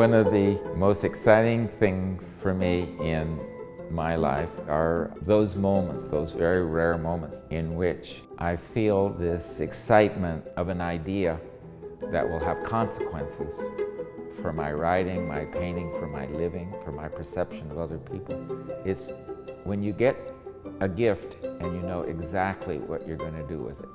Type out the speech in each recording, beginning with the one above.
One of the most exciting things for me in my life are those moments, those very rare moments in which I feel this excitement of an idea that will have consequences for my writing, my painting, for my living, for my perception of other people. It's when you get a gift and you know exactly what you're going to do with it.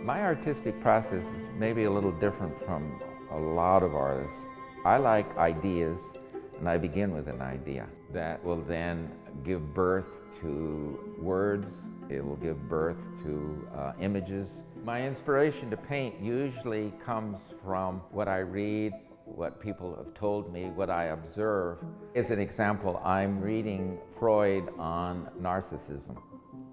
My artistic process is maybe a little different from a lot of artists. I like ideas, and I begin with an idea that will then give birth to words. It will give birth to images. My inspiration to paint usually comes from what I read, what people have told me, what I observe. As an example, I'm reading Freud on narcissism.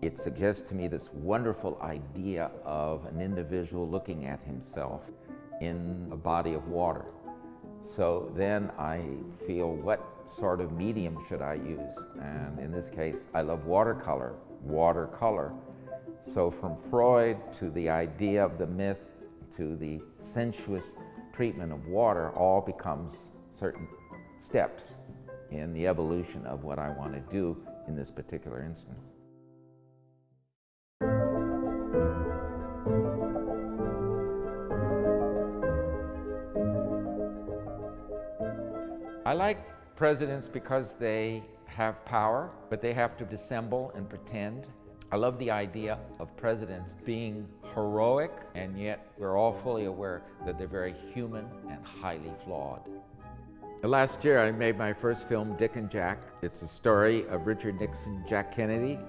It suggests to me this wonderful idea of an individual looking at himself in a body of water. So then I feel, what sort of medium should I use? And in this case, I love watercolor. So from Freud to the idea of the myth to the sensuous treatment of water all becomes certain steps in the evolution of what I want to do in this particular instance. I like presidents because they have power, but they have to dissemble and pretend. I love the idea of presidents being heroic, and yet we're all fully aware that they're very human and highly flawed. Last year I made my first film, Dick and Jack. It's a story of Richard Nixon, Jack Kennedy,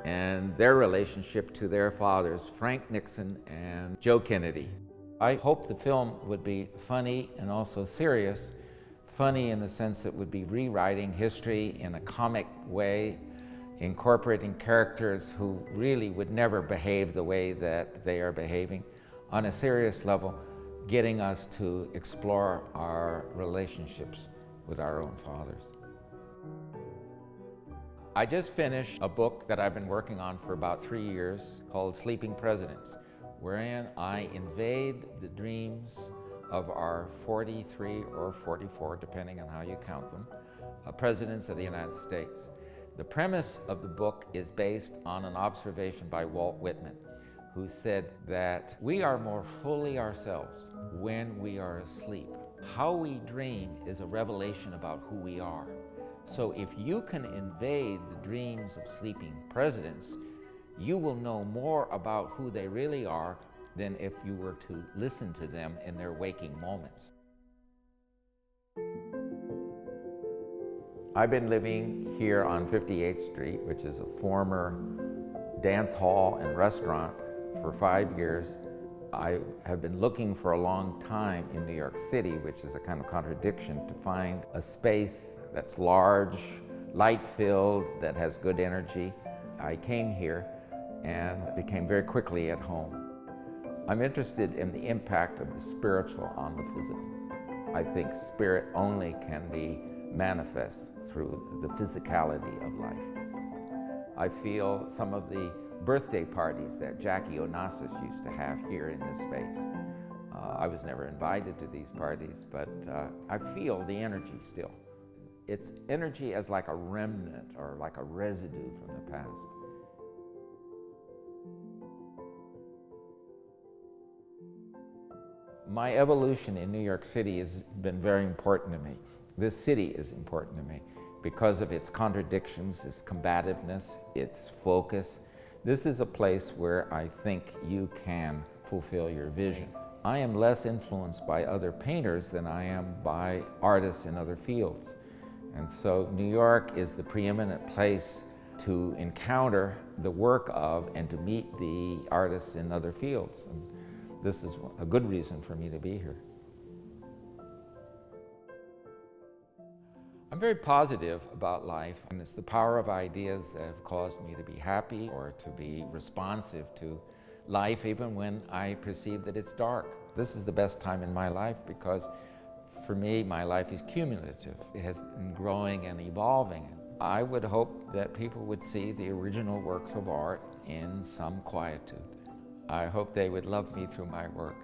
and their relationship to their fathers, Frank Nixon and Joe Kennedy. I hoped the film would be funny and also serious. Funny in the sense that it would be rewriting history in a comic way, incorporating characters who really would never behave the way that they are behaving. On a serious level, getting us to explore our relationships with our own fathers. I just finished a book that I've been working on for about 3 years called Sleeping Presidents, wherein I invade the dreams of our 43 or 44, depending on how you count them, presidents of the United States. The premise of the book is based on an observation by Walt Whitman, who said that we are more fully ourselves when we are asleep. How we dream is a revelation about who we are. So if you can invade the dreams of sleeping presidents, you will know more about who they really are than if you were to listen to them in their waking moments. I've been living here on 58th Street, which is a former dance hall and restaurant, for 5 years. I have been looking for a long time in New York City, which is a kind of contradiction, to find a space that's large, light-filled, that has good energy. I came here and became very quickly at home. I'm interested in the impact of the spiritual on the physical. I think spirit only can be manifest through the physicality of life. I feel some of the birthday parties that Jackie Onassis used to have here in this space. I was never invited to these parties, but I feel the energy still. It's energy as like a remnant or like a residue from the past. My evolution in New York City has been very important to me. This city is important to me because of its contradictions, its combativeness, its focus. This is a place where I think you can fulfill your vision. I am less influenced by other painters than I am by artists in other fields. And so New York is the preeminent place to encounter the work of and to meet the artists in other fields. And this is a good reason for me to be here. I'm very positive about life, and it's the power of ideas that have caused me to be happy or to be responsive to life even when I perceive that it's dark. This is the best time in my life because for me, my life is cumulative. It has been growing and evolving. I would hope that people would see the original works of art in some quietude. I hope they would love me through my work.